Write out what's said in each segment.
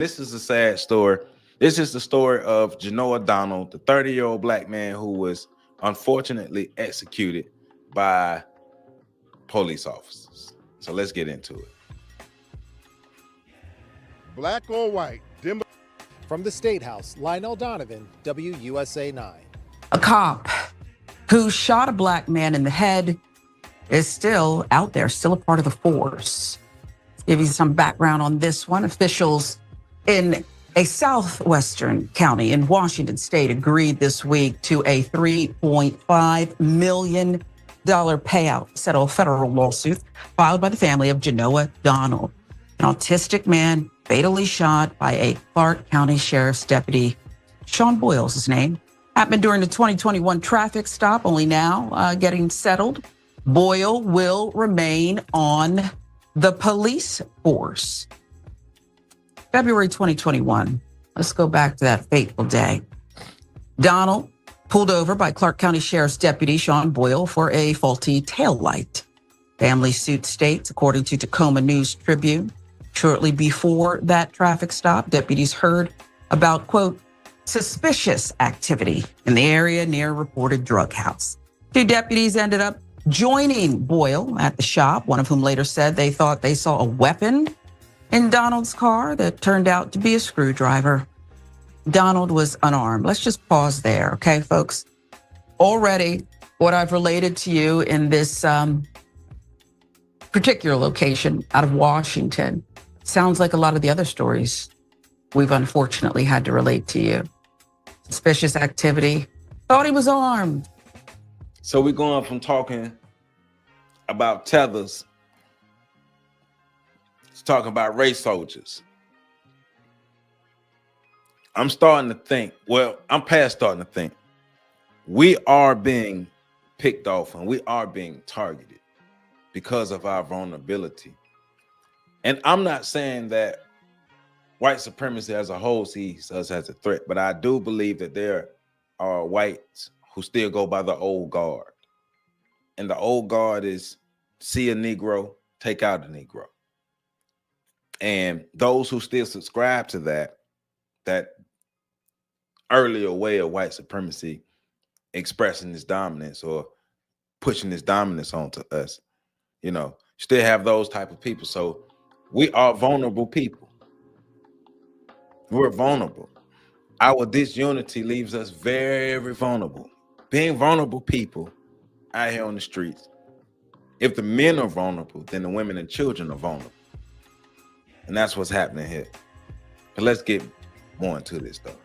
This is a sad story. This is the story of Ganoa Donald, the 30-year-old black man who was unfortunately executed by police officers. So let's get into it. Black or white? From the State House, Lionel Donovan, WUSA 9. A cop who shot a black man in the head is still out there, still a part of the force. Give you some background on this one. Officials in a southwestern county in Washington state agreed this week to a $3.5 million payout to settle a federal lawsuit filed by the family of Jenoah Donald, an autistic man fatally shot by a Clark County Sheriff's deputy. Sean Boyle's his name. Happened during the 2021 traffic stop, only now getting settled. Boyle will remain on the police force. February 2021. Let's go back to that fateful day. Donald pulled over by Clark County Sheriff's deputy Sean Boyle for a faulty taillight. Family suit states, according to Tacoma News Tribune, shortly before that traffic stop, deputies heard about, quote, suspicious activity in the area near a reported drug house. Two deputies ended up joining Boyle at the shop, one of whom later said they thought they saw a weapon in Donald's car that turned out to be a screwdriver. Donald was unarmed. Let's just pause there, okay, folks? Already, what I've related to you in this particular location out of Washington sounds like a lot of the other stories we've unfortunately had to relate to you. Suspicious activity. Thought he was armed. So we're going from talking about tethers to talking about race soldiers. I'm starting to think, I'm past starting to think, we are being picked off and we are being targeted because of our vulnerability. And I'm not saying that white supremacy as a whole sees us as a threat, but I do believe that there are whites who still go by the old guard. And the old guard is see a Negro, take out a Negro. And those who still subscribe to that earlier way of white supremacy expressing this dominance or pushing this dominance onto us, still have those type of people. So we are vulnerable people. We're vulnerable. Our disunity leaves us very vulnerable. Being vulnerable people out here on the streets. If the men are vulnerable, then the women and children are vulnerable. And that's what's happening here. But let's get more into this, though.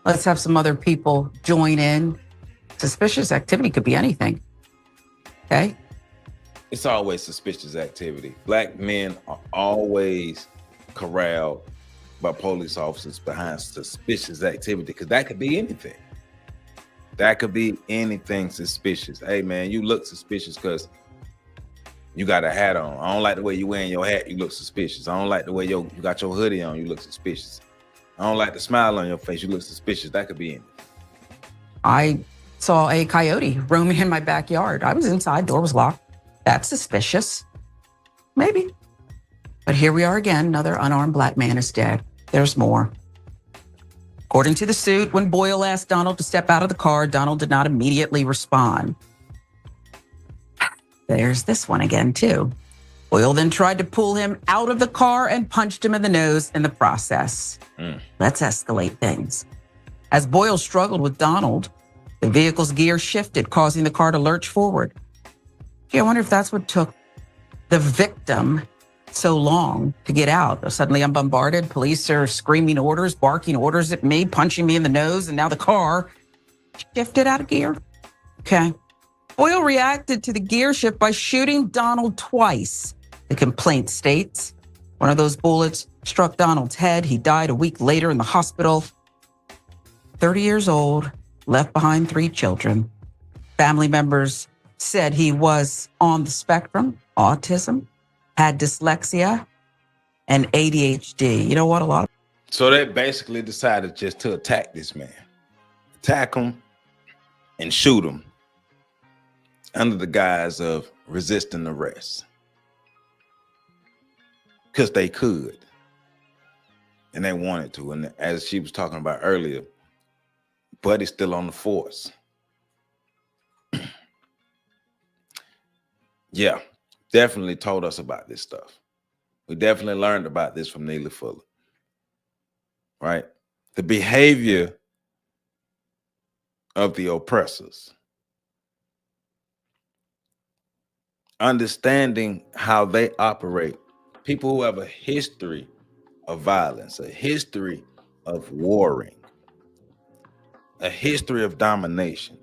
Let's have some other people join in. Suspicious activity could be anything. Okay? It's always suspicious activity. Black men are always corralled by police officers behind suspicious activity, because that could be anything. That could be anything suspicious. Hey, man, you look suspicious because you got a hat on. I don't like the way you wearing your hat. You look suspicious. I don't like the way you got your hoodie on. You look suspicious. I don't like the smile on your face. You look suspicious. That could be anything. I saw a coyote roaming in my backyard. I was inside, door was locked. That's suspicious. Maybe. But here we are again. Another unarmed black man is dead. There's more. According to the suit, when Boyle asked Donald to step out of the car, Donald did not immediately respond. There's this one again, too. Boyle then tried to pull him out of the car and punched him in the nose in the process. Let's escalate things. As Boyle struggled with Donald, the vehicle's gear shifted, causing the car to lurch forward. Gee, I wonder if that's what took the victim so long to get out. Suddenly I'm bombarded. Police are screaming orders, barking orders at me, punching me in the nose, and now the car shifted out of gear. Okay. Boyle reacted to the gear shift by shooting Donald twice. The complaint states one of those bullets struck Donald's head. He died a week later in the hospital. 30 years old, left behind 3 children. Family members said he was on the spectrum, autism, had dyslexia, and ADHD. You know what? So they basically decided just to attack this man. Attack him and shoot him under the guise of resisting arrest. Because they could. and they wanted to. And as she was talking about earlier, Buddy's still on the force. Yeah, definitely told us about this stuff. We definitely learned about this from Neely Fuller, right? The behavior of the oppressors. Understanding how they operate. People who have a history of violence, a history of warring, a history of domination,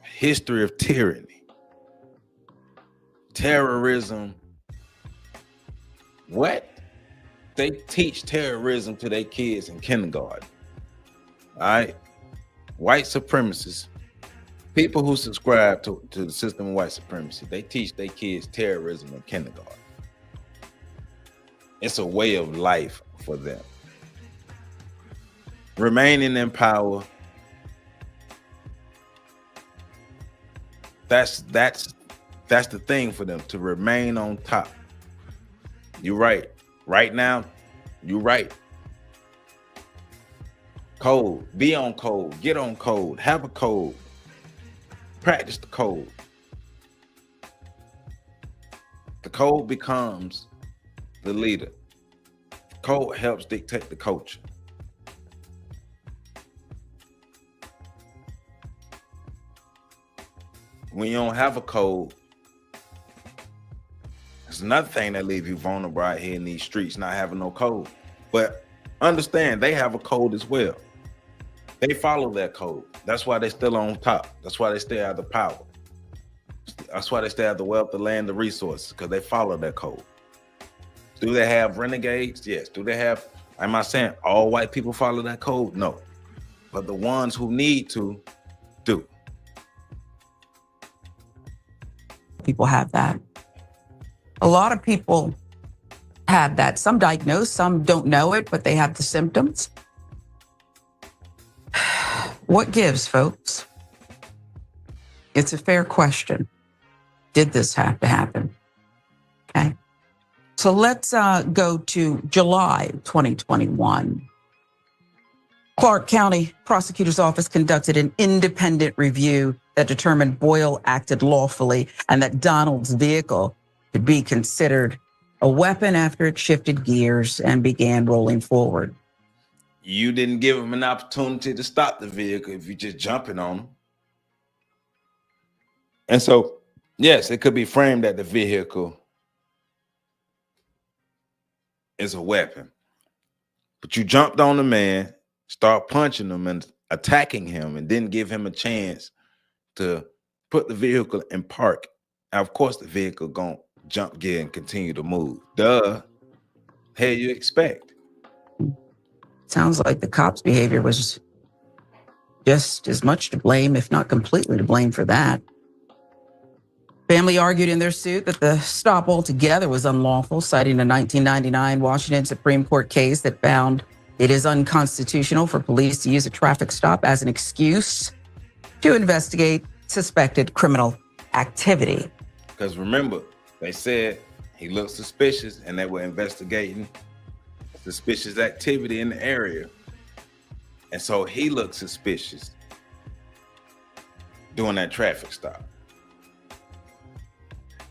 a history of tyranny, terrorism. What? They teach terrorism to their kids in kindergarten. All right? White supremacists, people who subscribe to the system of white supremacy, they teach their kids terrorism in kindergarten. It's a way of life for them. Remaining in power. That's the thing for them, to remain on top. You're right. Right now, you're right. Code. Be on code. Get on code. Have a code. Practice the code. The code becomes the leader. Code helps dictate the culture. When you don't have a code, it's another thing that leaves you vulnerable out here in these streets, not having no code. But understand, they have a code as well. They follow that code. That's why they're still on top. That's why they still have the power. That's why they still have the wealth, the land, the resources, because they follow that code. Do they have renegades? Yes. Do they have, am I saying all white people follow that code? No. But the ones who need to do. People have that. A lot of people have that. Some diagnosed, some don't know it, but they have the symptoms. What gives, folks? It's a fair question. Did this have to happen? Okay. So let's go to July 2021. Clark County Prosecutor's Office conducted an independent review that determined Boyle acted lawfully and that Donald's vehicle could be considered a weapon after it shifted gears and began rolling forward. You didn't give him an opportunity to stop the vehicle if you're just jumping on him. And so, yes, it could be framed that the vehicle is a weapon. But you jumped on the man, start punching him and attacking him, and didn't give him a chance to put the vehicle in park. Now, of course, the vehicle gonna jump gear and continue to move. Duh. Hell you expect? Sounds like the cops' behavior was just as much to blame, if not completely to blame for that. Family argued in their suit that the stop altogether was unlawful, citing a 1999 Washington Supreme Court case that found it is unconstitutional for police to use a traffic stop as an excuse to investigate suspected criminal activity. Because remember, they said he looked suspicious and they were investigating suspicious activity in the area. And so he looked suspicious doing that traffic stop.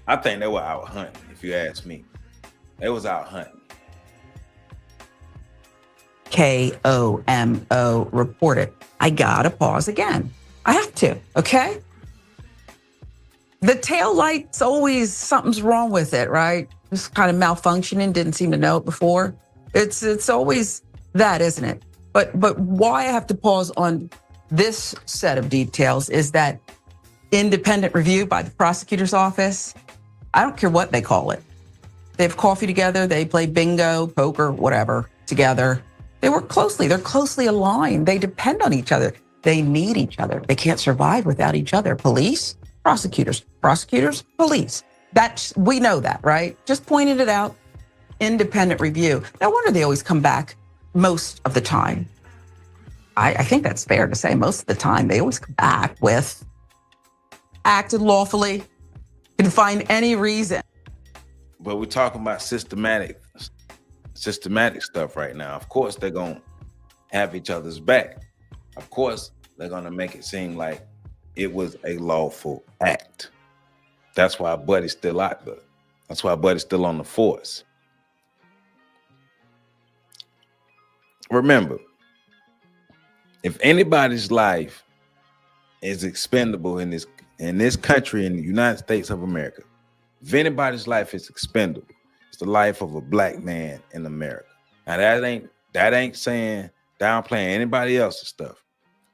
I think they were out hunting, if you ask me. They was out hunting. KOMO reported. I gotta pause again. I have to, okay? The tail light's always, something's wrong with it, right? It's kind of malfunctioning, didn't seem to know it before. It's always that, isn't it? But why I have to pause on this set of details is that independent review by the prosecutor's office, I don't care what they call it. They have coffee together, they play bingo, poker, whatever, together. They work closely, they're closely aligned. They depend on each other. They need each other. They can't survive without each other. Police, prosecutors, police. We know that, right? Just pointed it out. Independent review. No wonder they always come back most of the time. I think that's fair to say. Most of the time, they always come back with acted lawfully, can find any reason. But we're talking about systematic systematic stuff right now. Of course, they're gonna have each other's back. Of course, they're gonna make it seem like it was a lawful act. That's why Buddy's still out there. That's why Buddy's still on the force. Remember, if anybody's life is expendable in this country, in the United States of America, if anybody's life is expendable, it's the life of a black man in America. Now that ain't saying downplaying anybody else's stuff,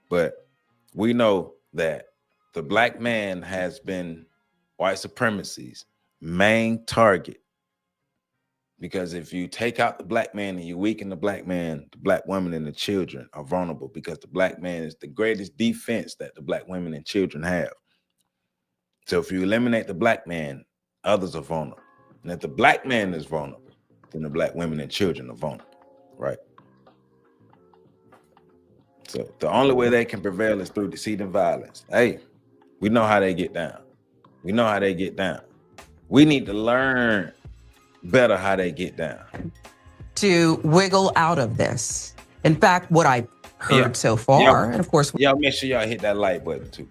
but we know that the black man has been white supremacy's main target. Because if you take out the black man and you weaken the black man, the black women and the children are vulnerable, because the black man is the greatest defense that the black women and children have. So if you eliminate the black man, others are vulnerable. And if the black man is vulnerable, then the black women and children are vulnerable, right? So the only way they can prevail is through deceit and violence. Hey, we know how they get down. We know how they get down. We need to learn better how they get down. To wiggle out of this. In fact, what I heard so far, and of course, y'all make sure y'all hit that like button too.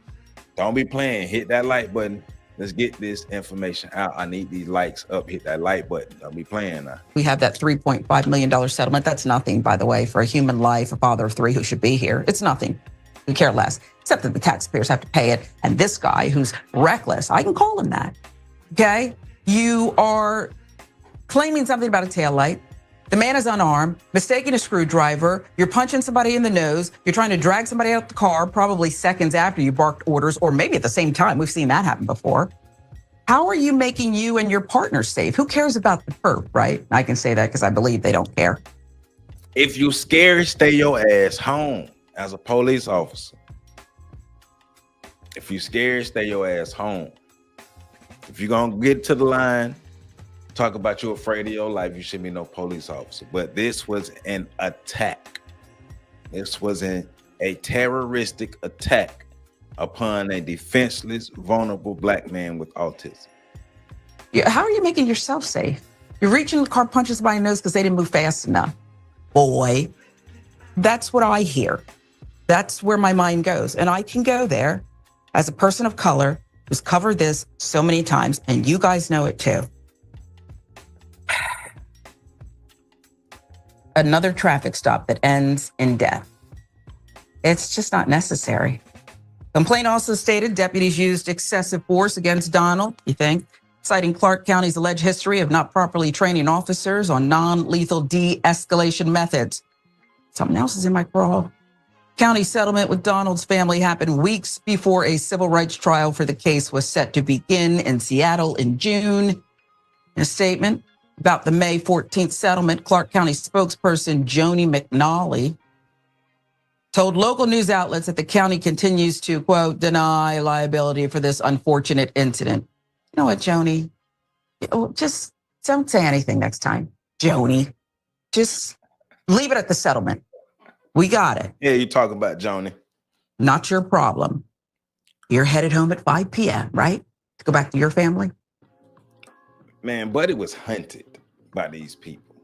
Don't be playing. Hit that like button. Let's get this information out. I need these likes up. Hit that like button. Don't be playing now. We have that $3.5 million settlement. That's nothing, by the way, for a human life, a father of three who should be here. It's nothing. We care less, except that the taxpayers have to pay it. And this guy who's reckless, I can call him that. Okay? You are claiming something about a taillight. The man is unarmed, mistaking a screwdriver. You're punching somebody in the nose. You're trying to drag somebody out the car, probably seconds after you barked orders, or maybe at the same time. We've seen that happen before. How are you making you and your partner safe? Who cares about the perp, right? I can say that because I believe they don't care. If you scared, stay your ass home as a police officer. If you scared, stay your ass home. If you're going to get to the line, talk about you afraid of your life, you shouldn't be no police officer. But this was an attack. This was a terroristic attack upon a defenseless, vulnerable black man with autism. Yeah, how are you making yourself safe? You're reaching the car, punching somebody in the nose because they didn't move fast enough. Boy, that's what I hear. That's where my mind goes. And I can go there as a person of color who's covered this so many times, and you guys know it too. Another traffic stop that ends in death. It's just not necessary. Complaint also stated deputies used excessive force against Donald, you think, citing Clark County's alleged history of not properly training officers on non-lethal de-escalation methods. Something else is in my crawl. County settlement with Donald's family happened weeks before a civil rights trial for the case was set to begin in Seattle in June. In a statement about the May 14th settlement, Clark County spokesperson Joni McNally told local news outlets that the county continues to, quote, deny liability for this unfortunate incident. You know what, Joni? Just don't say anything next time, Joni. Just leave it at the settlement. We got it. Yeah, you talking about Joni. Not your problem. You're headed home at 5 p.m., right? To go back to your family? Man, Buddy was hunted by these people.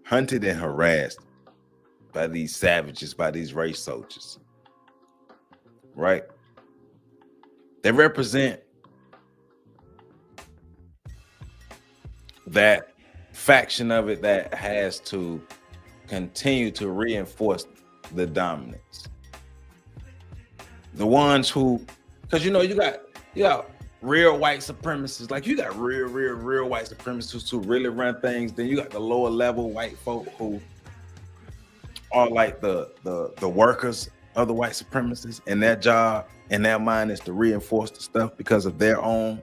Hunted and harassed by these savages, by these race soldiers. Right? They represent that faction of it that has to continue to reinforce the dominance. The ones who, because you got real white supremacists, like you got real white supremacists who really run things. Then you got the lower level white folk who are like the workers of the white supremacists, and their job and their mind is to reinforce the stuff because of their own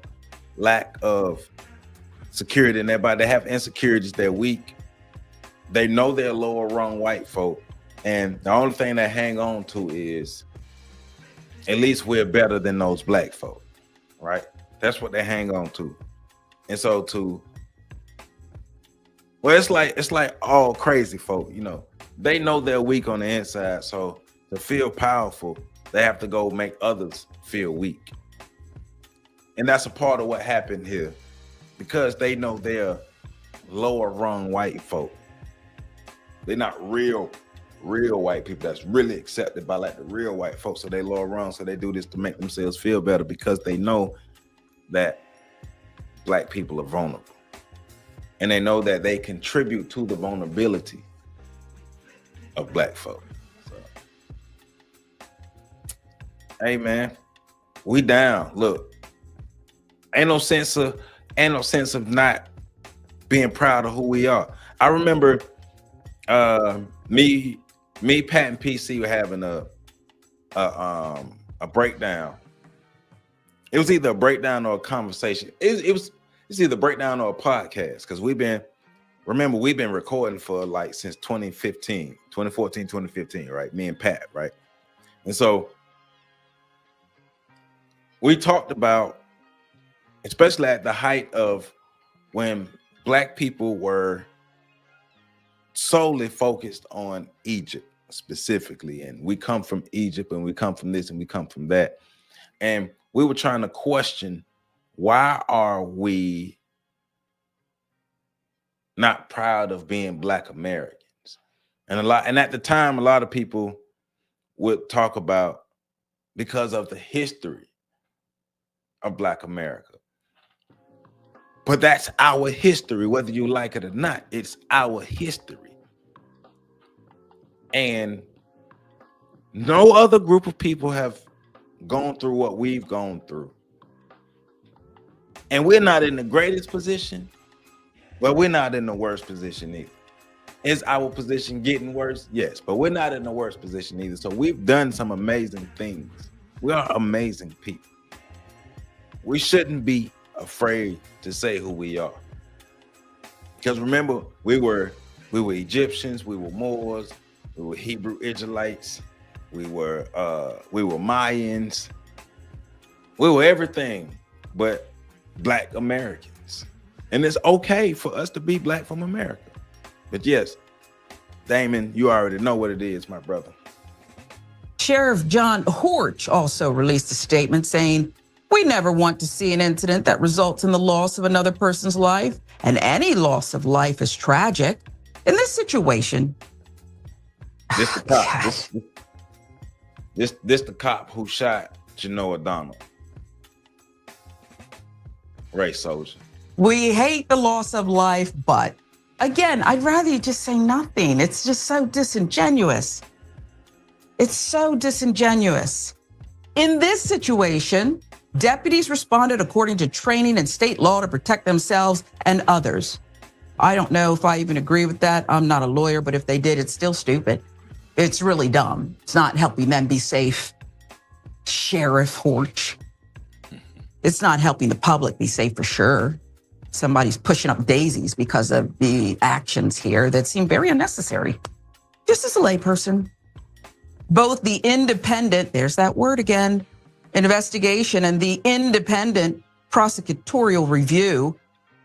lack of security in their body. They have insecurities, they're weak. They know they're lower rung white folk. And the only thing they hang on to is, at least we're better than those black folk, right? That's what they hang on to. And so it's like all crazy folk, you know, they know they're weak on the inside. So to feel powerful, they have to go make others feel weak. And that's a part of what happened here, because they know they're lower rung white folk. They're not real white people that's really accepted by like the real white folks. So they low around. So they do this to make themselves feel better because they know that black people are vulnerable. And they know that they contribute to the vulnerability of black folk. So, hey man, we down. Look, ain't no sense of not being proud of who we are. I remember me, Pat, and PC were having a breakdown. It was either a breakdown or a conversation. It's either a breakdown or a podcast because we've been recording for like since 2014, 2015, right? Me and Pat, right? And so we talked about, especially at the height of when black people were solely focused on Egypt specifically, and we come from Egypt and we come from this and we come from that, and we were trying to question, why are we not proud of being black Americans? And at the time a lot of people would talk about because of the history of black America. But that's our history, whether you like it or not. It's our history. And no other group of people have gone through what we've gone through. And we're not in the greatest position, but we're not in the worst position either. Is our position getting worse? Yes, but we're not in the worst position either. So we've done some amazing things. We are amazing people. We shouldn't be afraid to say who we are. Because remember, we were Egyptians, we were Moors, we were Hebrew Israelites, we were Mayans, we were everything but black Americans. And it's okay for us to be black from America. But yes, Damon, you already know what it is, my brother. Sheriff John Horch also released a statement saying, "We never want to see an incident that results in the loss of another person's life, and any loss of life is tragic. In this situation," this the cop. This the cop who shot Ganoa Donald. Race soldier. "We hate the loss of life, but," again, I'd rather you just say nothing. It's just so disingenuous. It's so disingenuous. "In this situation, deputies responded according to training and state law to protect themselves and others." I don't know if I even agree with that. I'm not a lawyer, but if they did, it's still stupid. It's really dumb. It's not helping them be safe. Sheriff Horch. It's not helping the public be safe for sure. Somebody's pushing up daisies because of the actions here that seem very unnecessary. Just as a layperson, both the independent, there's that word again, investigation and the independent prosecutorial review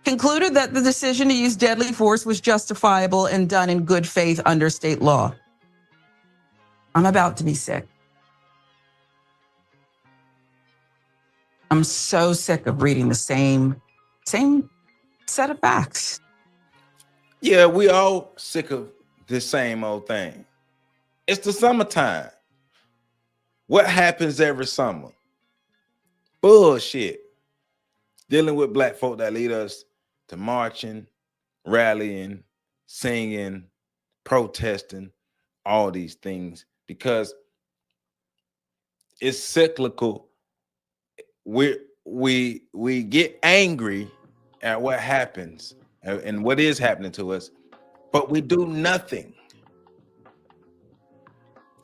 concluded that the decision to use deadly force was justifiable and done in good faith under state law. I'm about to be sick. I'm so sick of reading the same set of facts. Yeah, we all sick of the same old thing. It's the summertime. What happens every summer? Bullshit. Dealing with black folk that lead us to marching, rallying, singing, protesting, all these things, because it's cyclical. We get angry at what happens and what is happening to us, but we do nothing.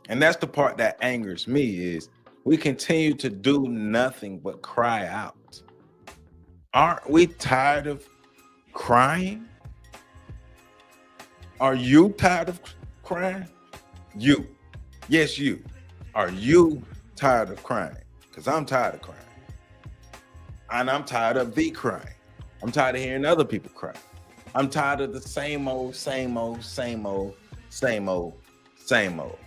And that's the part that angers me, is we continue to do nothing but cry out. Aren't we tired of crying? Are you tired of crying? You. Yes, you. Are you tired of crying? Because I'm tired of crying. And I'm tired of the crying. I'm tired of hearing other people cry. I'm tired of the same old, same old, same old, same old, same old.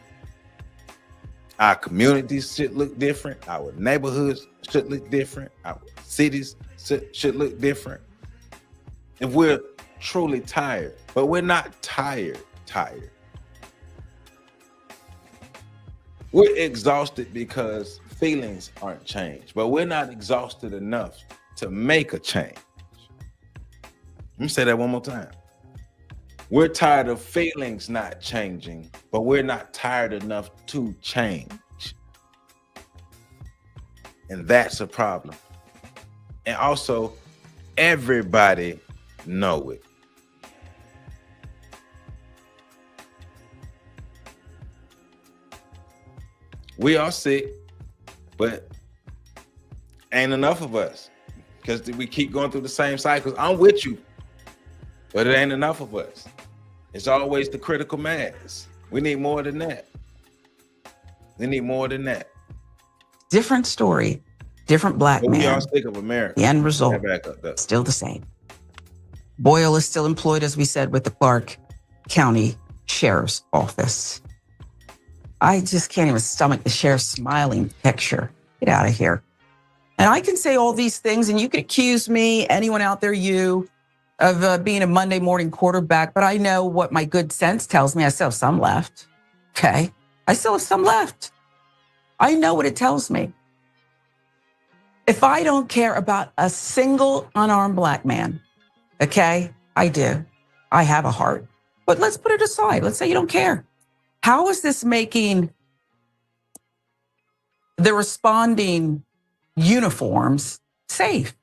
Our communities should look different. Our neighborhoods should look different. Our cities should look different. If we're truly tired, but we're not tired. We're exhausted because feelings aren't changed, but we're not exhausted enough to make a change. Let me say that one more time. We're tired of feelings not changing, but we're not tired enough to change. And that's a problem. And also, everybody know it. We are sick, but ain't enough of us because we keep going through the same cycles. I'm with you, but it ain't enough of us. It's always the critical mass. We need more than that. We need more than that. Different story, different black But we man. are sick of America. The end result, Back up, though. still the same. Boyle is still employed, as we said, with the Clark County Sheriff's Office. I just can't even stomach the sheriff's smiling picture. Get out of here. And I can say all these things, and you can accuse me, anyone out there, you, of being a Monday morning quarterback, but I know what my good sense tells me. I still have some left, okay? I still have some left. I know what it tells me. If I don't care about a single unarmed black man, okay, I do. I have a heart. But let's put it aside. Let's say you don't care. How is this making the responding uniforms safe?